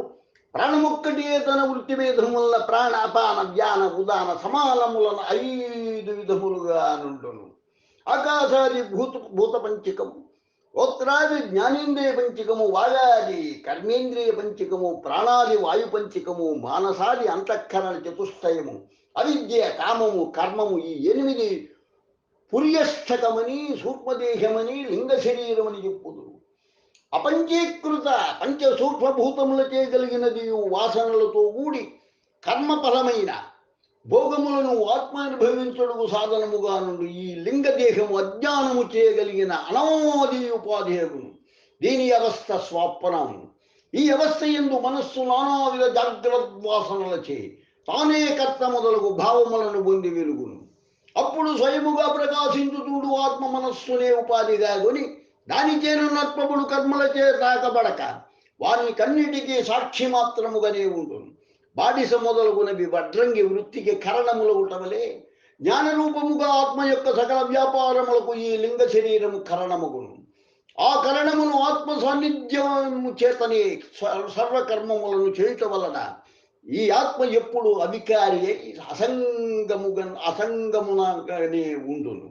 ప్రాణమొక్కటే తన వృత్తిభేదముల ప్రాణ, అపాన, వ్యాన, ఉదాన సమానములను 5 విధములుగా నుండును. ఆకాశాది భూత పంచకము, గోత్రాది జ్ఞానేంద్రియ పంచకము, వాగాది కర్మేంద్రియ పంచకము, ప్రాణాది వాయు పంచకము, మానసాది అంతఃకరణ చతుష్టయము, అవిద్య, కామము, కర్మము ఈ 8 పుర్యస్థకమని, సూక్ష్మదేహమని, లింగ శరీరమని చెప్పుదురు. అపంచీకృత పంచ సూక్ష్మభూతములచే కలిగినది వాసనలతో కూడి కర్మఫలమైన భోగములను ఆత్మ అనుభవించుటకు సాధనముగా నుండి ఈ లింగదేహము అజ్ఞానము చేయగలిగిన అనాది ఉపాధేయగును. దీని అవస్థ స్వాప్నము. ఈ అవస్థ యందు మనస్సు నానావిధ జాగ్రద్వాసనలచే తానే కర్త మొదలగు భావములను పొంది వెలుగును. అప్పుడు స్వయముగా ప్రకాశించుతూడు ఆత్మ మనస్సునే ఉపాధిగా కొని దాని చేరునత్వముడు కర్మలచే తాకబడక వారిని కన్నిటికీ సాక్షి మాత్రముగానే ఉంటుంది. బాడిస మొదలుగునవి వడ్రంగి వృత్తికి కరణములగుటవలే జ్ఞానరూపముగా ఆత్మ యొక్క సకల వ్యాపారములకు ఈ లింగ శరీరము కరణమగును. ఆ కరణమును ఆత్మ సాన్నిధ్యము చేతనే సర్వకర్మములను చేయుట వలన ఈ ఆత్మ ఎప్పుడు అవికారి అయి అసంగమునగానే ఉండును.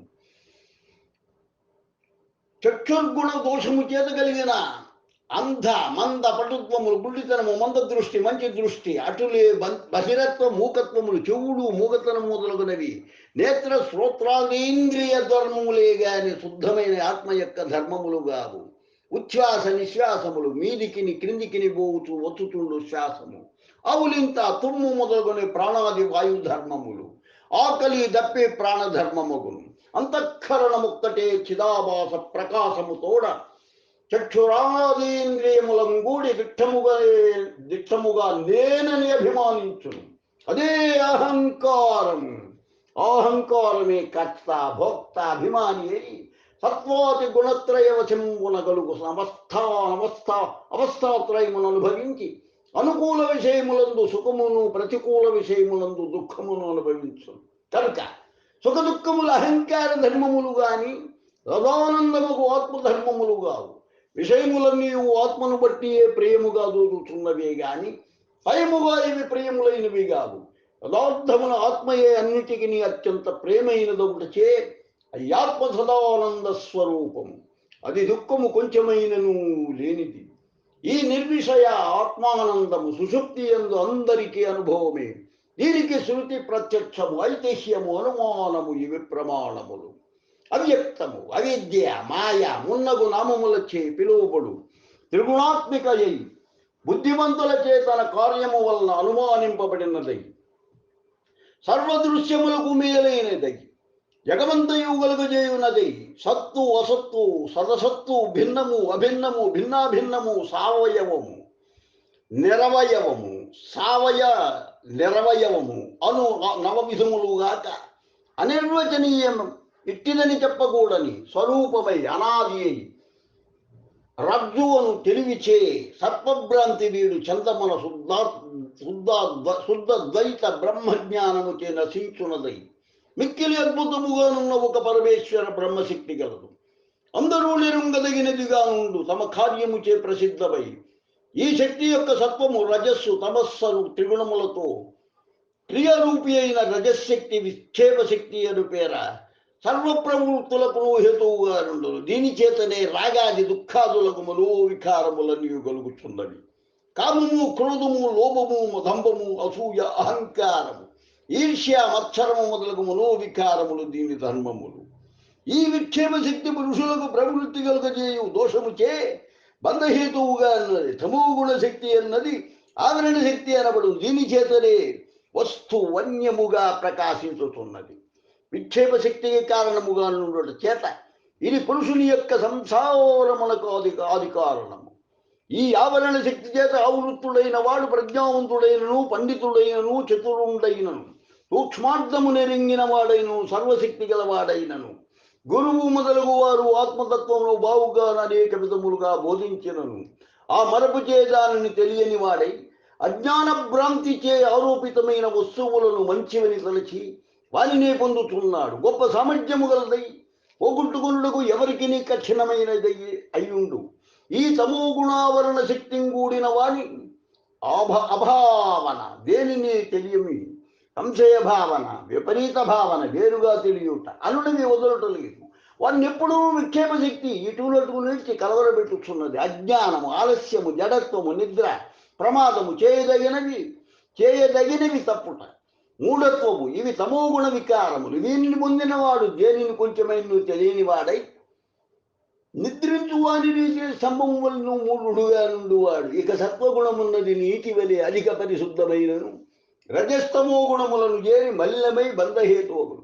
చక్షుర్గుణ దోషము చేత కలిగిన అంధ, మంద, పటుత్వములు, గుడ్డితనము, మంద దృష్టి, మంచి దృష్టి, అటులే బహిరత్వ, మూకత్వములు, చెవుడు, మూగతనము మొదలగునవి నేత్ర శ్రోత్రాదీంద్రియ ధర్మములే గాని శుద్ధమైన ఆత్మ యొక్క ధర్మములు కావు. ఉచ్ఛ్వాస నిశ్వాసములు, మీదికిని క్రిందికిని పోవుచు వచ్చుచుండు శ్వాసము, ఆవులింత, తుమ్ము మొదలుగునే ప్రాణాది వాయు ధర్మములు, ఆకలి దప్పే ప్రాణధర్మముగును. అంతఃకరణమొక్కటే చిదాభాస ప్రకాశము తోడ చక్షురాదీంద్రియములం కూడి దిట్టముగా నేనని అభిమానించును. అదే అహంకారము. అహంకారమే కర్త, భోక్త, అభిమాని అయి సత్వాతి గుణత్రయ వశంబునగలుగు అవస్థాత్రయమును అనుభవించి అనుకూల విషయములందు సుఖమును, ప్రతికూల విషయములందు దుఃఖమును అనుభవించును. కనుక సుఖ దుఃఖములు అహంకార ధర్మములు గాని రదానందముకు ఆత్మధర్మములు కావు. విషయములన్నీ ఆత్మను బట్టి ప్రియముగా దూరుతున్నవే గాని భయముగా ఇవి ప్రియములైనవి కావు. పదార్థమున ఆత్మయే అన్నిటికీ అత్యంత ప్రేమైనదొకటిచే అది ఆత్మ సదానంద స్వరూపము. అది దుఃఖము కొంచెమైనను లేనిది. ఈ నిర్విషయ ఆత్మానందము సుషుప్తి యందు అందరికీ అనుభవమే. దీనికి శృతి ప్రత్యక్షము, ఐతిహ్యము, అనుమానము ఇవి ప్రమాణములు. అవ్యక్తము, అవిద్య, మాయ మున్నగు నామములచే పిలువబడు త్రిగుణాత్మికయై బుద్ధిమంతులచే తన కార్యము వలన అనుమానింపబడినదై సర్వదృశ్యములకు మేలైనదై జగమంతయు కలుగజేయునదై సత్తు అసత్తు సదసత్తు భిన్నము అభిన్నము భిన్నాభిన్నము సావయవము నిరవయవము నిరవయవము అను నవవిధములుగాక అనిర్వచనీయము ఇట్టిదని చెప్పకూడని స్వరూపమై అనాది అయి రజ్జువను తెలివిచే సర్పభ్రాంతి వీడు చందమున శుద్ధ ద్వైత బ్రహ్మజ్ఞానముచే నశించునదై మిక్కిలి అద్భుతముగానున్న ఒక పరమేశ్వర బ్రహ్మశక్తి గలదు. అందరూ నిరుంగదగినదిగా నుండు తమ కార్యముచే ప్రసిద్ధమై ఈ శక్తి యొక్క సత్వము రజస్సు తమస్సను త్రిగుణములతో క్రియారూపి అయిన రజశక్తి విక్షేప శక్తి అను పేర సర్వప్రవృత్తులకు హేతువుగా నుండును. దీని చేతనే రాగాది దుఃఖాదులకు మనోవికారములన్నీ కలుగుతున్నవి. కామము, క్రోధము, లోభము, దంభము, అసూయ, అహంకారము, ఈర్ష్య, మత్సరము మొదలగు మనోవికారములు దీని ధర్మములు. ఈ విక్షేప శక్తి పురుషులకు ప్రవృత్తి కలుగజేయు దోషముచే బంధహేతువుగా అన్నది. తమోగుణ శక్తి అన్నది ఆవరణ శక్తి అనబడు. దీని చేతనే వస్తు వన్యముగా ప్రకాశించుతున్నది. విక్షేప శక్తికి కారణముగా నుండుట చేత ఇది పురుషుని యొక్క సంసారమునకు ఆది కారణము. ఈ ఆవరణ శక్తి చేత ఆవృత్తుడైన వాడు ప్రజ్ఞావంతుడైనను పండితుడైనను చతురుండైనను సూక్ష్మార్థము నెరింగిన వాడైనను సర్వశక్తి గలవాడైనను గురువు మొదలగు వారు ఆత్మతత్వమును బావుగా అనేక విధములుగా బోధించినను ఆ మరపు చే దానిని తెలియని వాడై అజ్ఞాన భ్రాంతిచే ఆరోపితమైన వస్తువులను మంచివని తలచి వానినే పొందుతున్నాడు. గొప్ప సామర్థ్యము గలదై పోగొట్టుకున్నకు ఎవరికి కఠినమైనదై అయ్యుండు. ఈ తమోగుణావరణ శక్తిని కూడిన వాని అభావన దేనిని తెలియమి, సంశయ భావన, విపరీత భావన, వేరుగా తెలియట అనుడిని వదలటలేదు. వాడిని ఎప్పుడూ విక్షేప శక్తి ఇటులటు నిలిచి కలవరబెట్టుచున్నది. అజ్ఞానము, ఆలస్యము, జడత్వము, నిద్ర, ప్రమాదము, చేయదగినవి తప్పుట, మూఢత్వము ఇవి తమోగుణ వికారములు. వీరిని పొందినవాడు దేనిని కొంచెమైనా తెలియని వాడై నిద్రించు వారిని స్తంభము వలన మూఢుడుగా నుండువాడు. ఇక సత్వగుణమున్నది నీటి వలె అధిక పరిశుద్ధమైనను రజస్తమో గుణములను చేరి మలినమై బంధహేతువులు.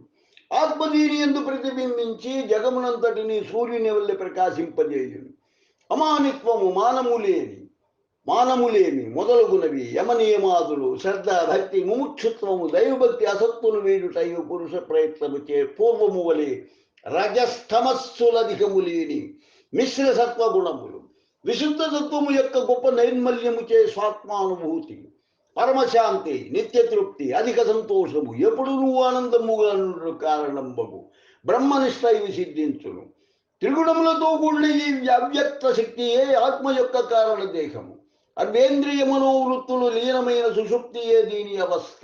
ఆత్మదీని ఎందు ప్రతిబింబించి జగమునంతటిని సూర్యుని వల్లే ప్రకాశింపజేయును. అమానిత్వము, మానములేమి మొదలగునవి, యమనియమాదులు, శ్రద్ధ, భక్తి, ముముక్షుత్వము, దైవభక్తి, అసత్తులు వీడుటయు పురుష ప్రయత్నము చే పూర్వము వలె రజస్తమస్సులధికము లేని మిశ్ర సత్వగుణములు, విశుద్ధ తత్వము యొక్క గొప్ప నైర్మల్యము చే స్వాత్మానుభూతి, పరమశాంతి, నిత్యతృప్తి, అధిక సంతోషము, ఎప్పుడు నువ్వు ఆనందముగా కారణంబగు బ్రహ్మనిష్ట ఇవి సిద్ధించును. త్రిగుణములతో కూడిన ఈ అవ్యక్త శక్తియే ఆత్మ యొక్క కారణ దేహము. అర్వేంద్రియ మనోవృత్తులు లీనమైన సుషుప్తియే దీని అవస్థ.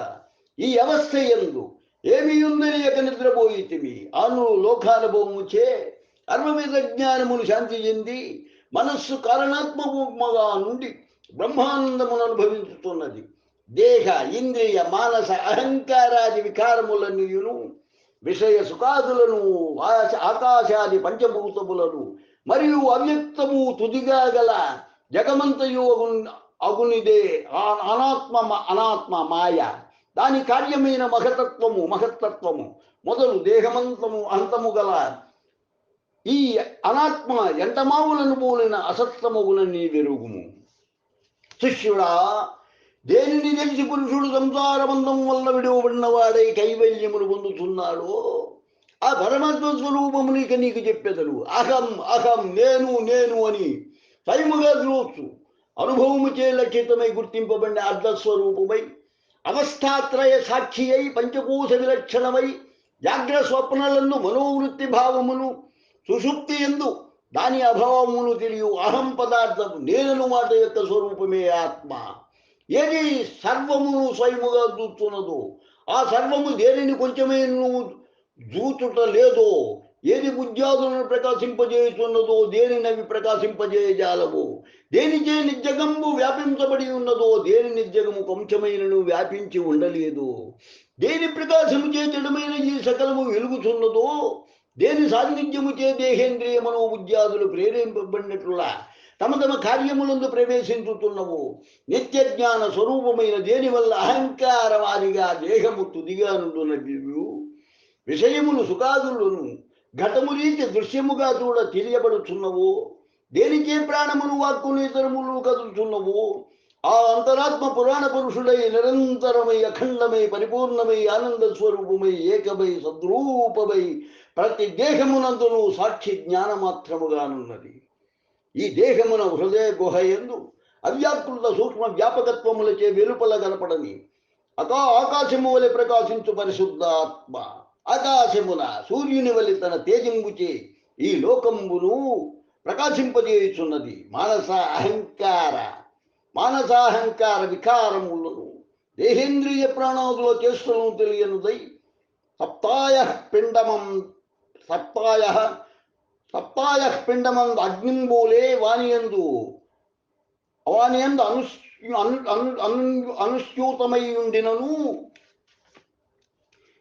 ఈ అవస్థ యందు ఏమి ఉందని ఎక నిద్రపోయితివి అను లోకానుభవము చే అర్వమిత జ్ఞానమును శాంతి చెంది మనస్సు కారణాత్మకముగా నుండి బ్రహ్మానందమును అనుభవించుతున్నది. దేహ, ఇంద్రియ, మానస, అహంకారాది వికారములన్నీయును విషయ సుఖాదులను, ఆకాశాది పంచభూతములను మరియు అవ్యక్తము తుదిగా గల జగమంతయు అగునిదే అనాత్మ మాయ. దాని కార్యమైన మహత్తత్వము మొదలు దేహమంతము అంతము గల ఈ అనాత్మ ఎంటమావులను పోలిన అసత్తమగునని వెరుగుము. శిష్యుడా, దేనిని తెలిసి పురుషుడు సంసారబంధం వల్ల విడువబడిన వాడై కైవల్యమును పొందుతున్నాడో ఆ పరమాత్మ స్వరూపము నీకు చెప్పెదరు. అహం నేను అని స్వయముగా చూచు అనుభవము చే లక్షితమై గుర్తింపబడిన అర్ధస్వరూపమై అవస్థాత్రయ సాక్షి అయి పంచకోశ విలక్షణమై జాగ్ర స్వప్నలందు మనోవృత్తి భావమును సుషుప్తి ఎందు దాని అభావమును తెలియు అహం పదార్థము నేనను మాట యొక్క స్వరూపమే ఆత్మ. ఏది సర్వమును స్వయముగా చూస్తున్నదో ఆ సర్వము దేనిని కొంచెమే నువ్వు చూచుట లేదో ఏది బుద్ధ్యాదులను ప్రకాశింపజేయుచున్నదో దేనినవి ప్రకాశింపజేయజాలవు. దేనిచే నిజగంబు వ్యాపించబడి ఉన్నదో దేని నిజగము కొంచెమైనను వ్యాపించి ఉండలేదు. దేని ప్రకాశము చే జడమైన ఈ సకలము వెలుగుచున్నదో దేని సాన్నిధ్యము చే దేహేంద్రియ మనోబుద్ధ్యాదులు ప్రేరేపింపబడినట్లులా తమ తమ కార్యములందు ప్రవేశించుతున్నవు. నిత్య జ్ఞాన స్వరూపమైన దేని వల్ల అహంకారవాదిగా దేహము తుదిగా నుండునదియు విషయములు సుఖాదులను ఘటము రీతి దృశ్యముగా చూడ తెలియబడుచున్నవు. దేనికే ప్రాణములు వాక్కులు ఇతరములు కదులుచున్నవు. ఆ అంతరాత్మ పురాణ పురుషుడై నిరంతరమై అఖండమై పరిపూర్ణమై ఆనంద స్వరూపమై ఏకమై సద్రూపమై ప్రతి దేహమునందును సాక్షి జ్ఞానమాత్రముగానున్నది. ఈ దేహమున హృదయ గుహ యందు అవ్యాకృత సూక్ష్మ వ్యాపకత్వములచే వెలుపల గనపడని ఆకాశము వలె ప్రకాశించు పరిశుద్ధాత్మ ఆకాశమున సూర్యుని వలె తన తేజంబుచే ఈ లోకంబును ప్రకాశింపజేయుచున్నది. మానసాహంకార వికారములను దేహేంద్రియ ప్రాణాదుల చేష్టలను తెలియనుదై సప్తాయ పిండమం అగ్నింబోలే వానియందు అనుస్యూతమై ఉండినను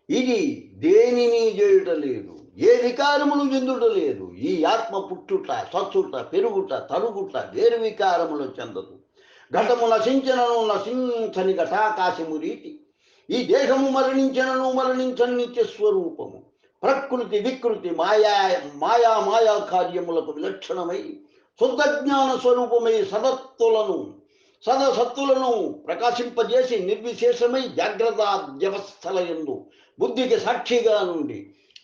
ఇది దేనిని చేయుటలేదు, ఏ వికారములు చెందుటలేదు. ఈ ఆత్మ పుట్టుట సచ్చుట పెరుగుట తరుగుట వేరు వికారములు చెందదు. ఘటము నశించనను నశించని ఘటాకాశము రీతి ఈ దేహము మరణించనను మరణించని నిత్యస్వరూపము ప్రకృతి వికృతి మాయా కార్యములకు విలక్షణమై శుద్ధ జ్ఞాన స్వరూపమై సదసత్తులను ప్రకాశింపజేసి నిర్విశేషమై జాగ్రత్త వ్యవస్థల యందు బుద్ధికి సాక్షిగా నుండి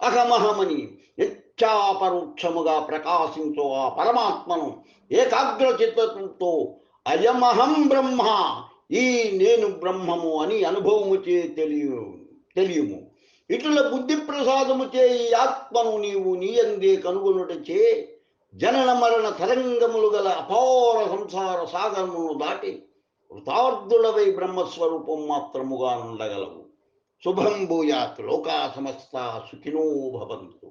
అహమహమని నిత్యాపరోక్షముగా ప్రకాశించు ఆ పరమాత్మను ఏకాగ్ర చిత్తతో అయమహం బ్రహ్మ, ఈ నేను బ్రహ్మము అని అనుభవము చే తెలియము. ఇటుల బుద్ధి ప్రసాదము చే ఈ ఆత్మను నీవు నీయందే కనుగొనుటచే జనన మరణ తరంగములు గల అపార సంసార సాగరమును దాటి కృతార్థుడవై బ్రహ్మస్వరూపం మాత్రముగా ఉండగలవు. శుభం భూయాత్. లోకా సమస్త సుఖినో భవంతు.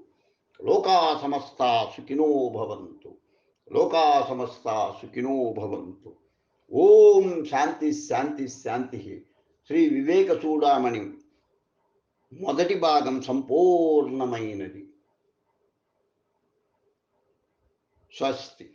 లోకా సమస్త సుఖినో భవంతు. లోకా సమస్త సుఖినో భవంతు. ఓం శాంతి శాంతి శాంతి. శ్రీ వివేక చూడామణి మొదటి భాగం సంపూర్ణమైనది. స్వస్తి.